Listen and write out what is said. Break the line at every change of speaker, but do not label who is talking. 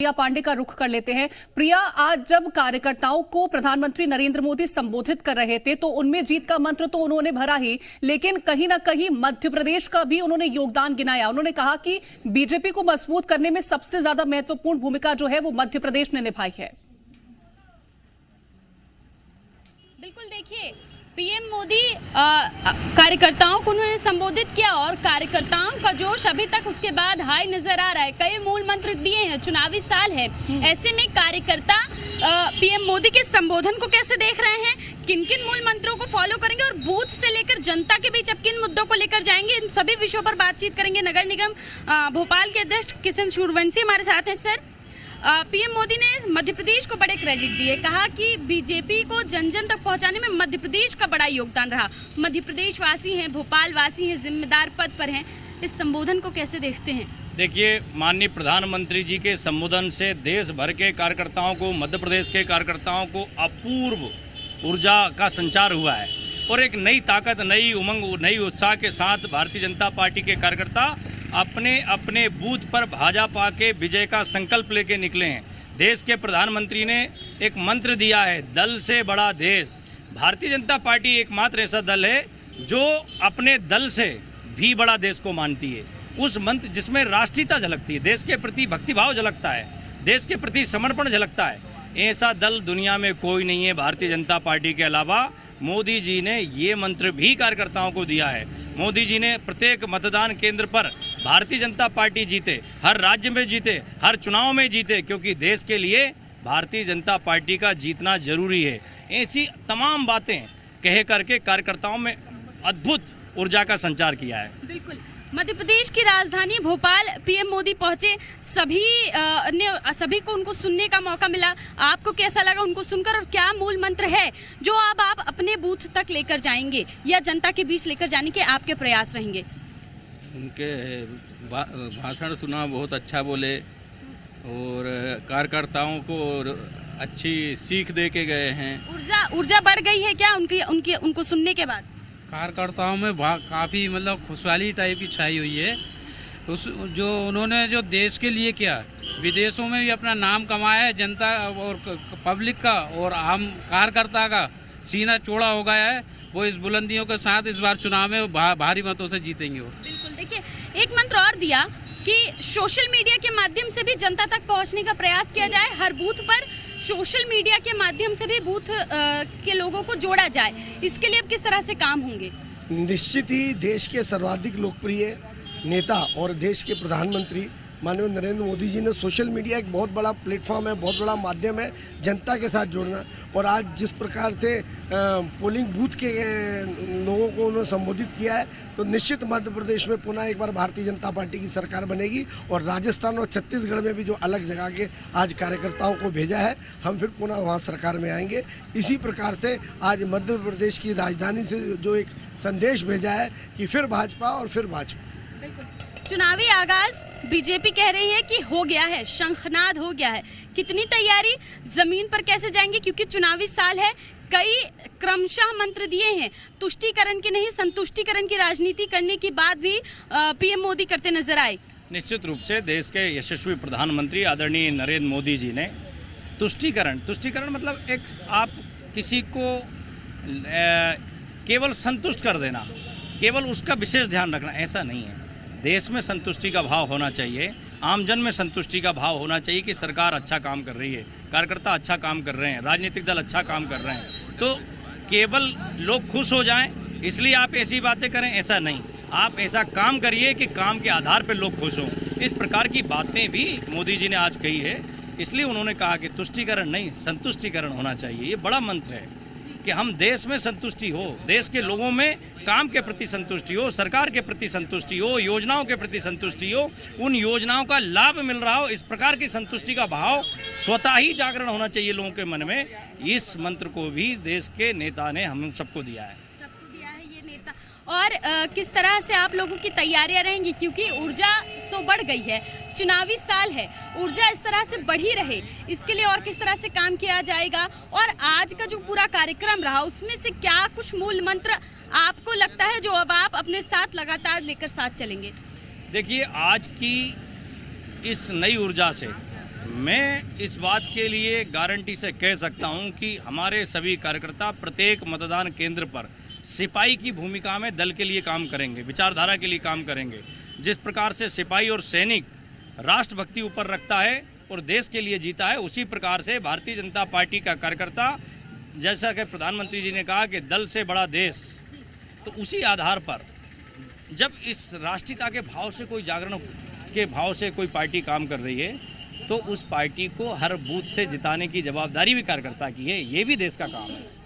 प्रिया पांडे का रुख कर लेते हैं। प्रिया, आज जब कार्यकर्ताओं को प्रधानमंत्री नरेंद्र मोदी संबोधित कर रहे थे तो उनमें जीत का मंत्र तो उन्होंने भरा ही, लेकिन कहीं ना कहीं मध्य प्रदेश का भी उन्होंने योगदान गिनाया। उन्होंने कहा कि बीजेपी को मजबूत करने में सबसे ज्यादा महत्वपूर्ण भूमिका जो है वो मध्य प्रदेश ने निभाई है।
बिल्कुल, देखिए पीएम मोदी कार्यकर्ताओं को उन्होंने संबोधित किया और कार्यकर्ताओं का जोश अभी तक उसके बाद हाई नजर आ रहा है। कई मूल मंत्र दिए हैं, चुनावी साल है, ऐसे में कार्यकर्ता पीएम मोदी के संबोधन को कैसे देख रहे हैं, किन किन मूल मंत्रों को फॉलो करेंगे और बूथ से लेकर जनता के बीच अब किन मुद्दों को लेकर जाएंगे, इन सभी विषयों पर बातचीत करेंगे। नगर निगम भोपाल के अध्यक्ष किशन सूर्यवंशी हमारे साथ हैं। सर, पीएम मोदी ने मध्य प्रदेश को बड़े क्रेडिट दिए, कहा कि बीजेपी को जन जन तक पहुंचाने में मध्य प्रदेश का बड़ा योगदान रहा। मध्य प्रदेश वासी हैं, भोपाल वासी हैं, जिम्मेदार पद पर हैं, इस संबोधन को कैसे देखते हैं?
देखिए, माननीय प्रधानमंत्री जी के संबोधन से देश भर के कार्यकर्ताओं को, मध्य प्रदेश के कार्यकर्ताओं को अपूर्व ऊर्जा का संचार हुआ है और एक नई ताकत, नई उमंग, नई उत्साह के साथ भारतीय जनता पार्टी के कार्यकर्ता अपने अपने बूथ पर भाजपा के विजय का संकल्प लेके निकले हैं। देश के प्रधानमंत्री ने एक मंत्र दिया है, दल से बड़ा देश। भारतीय जनता पार्टी एकमात्र ऐसा दल है जो अपने दल से भी बड़ा देश को मानती है। उस मंत्र जिसमें राष्ट्रीयता झलकती है, देश के प्रति भक्तिभाव झलकता है, देश के प्रति समर्पण झलकता है, ऐसा दल दुनिया में कोई नहीं है भारतीय जनता पार्टी के अलावा। मोदी जी ने ये मंत्र भी कार्यकर्ताओं को दिया है। मोदी जी ने प्रत्येक मतदान केंद्र पर भारतीय जनता पार्टी जीते, हर राज्य में जीते, हर चुनाव में जीते, क्योंकि देश के लिए भारतीय जनता पार्टी का जीतना जरूरी है। ऐसी तमाम बातें कह करके कार्यकर्ताओं में अद्भुत ऊर्जा का संचार किया है।
बिल्कुल, मध्य प्रदेश की राजधानी भोपाल पीएम मोदी पहुंचे, सभी को उनको सुनने का मौका मिला। आपको कैसा लगा उनको सुनकर और क्या मूल मंत्र है जो अब आप अपने बूथ तक लेकर जाएंगे या जनता के बीच लेकर जाने के आपके प्रयास रहेंगे?
उनके भाषण सुना, बहुत अच्छा बोले और कार्यकर्ताओं को अच्छी सीख दे के गए हैं।
ऊर्जा बढ़ गई है क्या उनको सुनने के बाद?
कार्यकर्ताओं में काफ़ी मतलब खुशहाली टाइप की छाई हुई है। जो उन्होंने जो देश के लिए किया, विदेशों में भी अपना नाम कमाया है, जनता और पब्लिक का और आम कार्यकर्ता का सीना चौड़ा हो गया है। वो इस बुलंदियों के साथ इस बार चुनाव में भारी मतों से जीतेंगे।
बिल्कुल, देखिए एक मंत्र और दिया कि सोशल मीडिया के माध्यम से भी जनता तक पहुंचने का प्रयास किया जाए, हर बूथ पर सोशल मीडिया के माध्यम से भी बूथ के लोगों को जोड़ा जाए। इसके लिए अब किस तरह से काम होंगे?
निश्चित ही देश के सर्वाधिक लोकप्रिय नेता और देश के प्रधानमंत्री माननीय नरेंद्र मोदी जी ने सोशल मीडिया एक बहुत बड़ा प्लेटफॉर्म है, बहुत बड़ा माध्यम है जनता के साथ जुड़ना। और आज जिस प्रकार से पोलिंग बूथ के लोगों को उन्होंने संबोधित किया है, तो निश्चित मध्य प्रदेश में पुनः एक बार भारतीय जनता पार्टी की सरकार बनेगी और राजस्थान और छत्तीसगढ़ में भी जो अलग जगह के आज कार्यकर्ताओं को भेजा है, हम फिर पुनः वहाँ सरकार में आएंगे। इसी प्रकार से आज मध्य प्रदेश की राजधानी से जो एक संदेश भेजा है कि फिर भाजपा और फिर भाजपा।
बिल्कुल, चुनावी आगाज बीजेपी कह रही है कि हो गया है, शंखनाद हो गया है। कितनी तैयारी, जमीन पर कैसे जाएंगे, क्योंकि चुनावी साल है, कई क्रमशः मंत्र दिए हैं, तुष्टीकरण की नहीं संतुष्टीकरण की राजनीति करने की बात भी पीएम मोदी करते नजर आए।
निश्चित रूप से देश के यशस्वी प्रधानमंत्री आदरणीय नरेंद्र मोदी जी ने तुष्टीकरण मतलब एक आप किसी को केवल संतुष्ट कर देना, केवल उसका विशेष ध्यान रखना, ऐसा नहीं है। देश में संतुष्टि का भाव होना चाहिए, आमजन में संतुष्टि का भाव होना चाहिए कि सरकार अच्छा काम कर रही है, कार्यकर्ता अच्छा काम कर रहे हैं, राजनीतिक दल अच्छा काम कर रहे हैं। तो केवल लोग खुश हो जाएं इसलिए आप ऐसी बातें करें, ऐसा नहीं। आप ऐसा काम करिए कि काम के आधार पर लोग खुश हों। इस प्रकार की बातें भी मोदी जी ने आज कही है, इसलिए उन्होंने कहा कि तुष्टीकरण नहीं संतुष्टीकरण होना चाहिए। ये बड़ा मंत्र है कि हम देश में संतुष्टि हो, देश के लोगों में काम के प्रति संतुष्टि हो, सरकार के प्रति संतुष्टि हो, योजनाओं के प्रति संतुष्टि हो, उन योजनाओं का लाभ मिल रहा हो, इस प्रकार की संतुष्टि का भाव स्वतः ही जागरण होना चाहिए लोगों के मन में। इस मंत्र को भी देश के नेता ने हम सबको दिया है।
ये नेता और किस तरह से आप लोगों की तैयारियां रहेंगी, क्योंकि ऊर्जा तो बढ़ गई है, चुनावी साल है, ऊर्जा इस तरह से बढ़ी रहे, इसके लिए और किस तरह से काम किया जाएगा? और आज का जो पूरा कार्यक्रम रहा उसमें से क्या कुछ मूल मंत्र आपको लगता है जो अब आप अपने साथ लगातार लेकर साथ चलेंगे?
देखिए, आज की इस नई ऊर्जा से मैं इस बात के लिए गारंटी से कह सकता हूं कि हमारे सभी कार्यकर्ता प्रत्येक मतदान केंद्र पर सिपाही की भूमिका में दल के लिए काम करेंगे, विचारधारा के लिए काम करेंगे। जिस प्रकार से सिपाही और सैनिक राष्ट्रभक्ति ऊपर रखता है और देश के लिए जीता है, उसी प्रकार से भारतीय जनता पार्टी का कार्यकर्ता, जैसा कि प्रधानमंत्री जी ने कहा कि दल से बड़ा देश, तो उसी आधार पर जब इस राष्ट्रीयता के भाव से कोई जागरण के भाव से कोई पार्टी काम कर रही है तो उस पार्टी को हर बूथ से जिताने की जवाबदारी भी कार्यकर्ता की है। ये भी देश का काम है।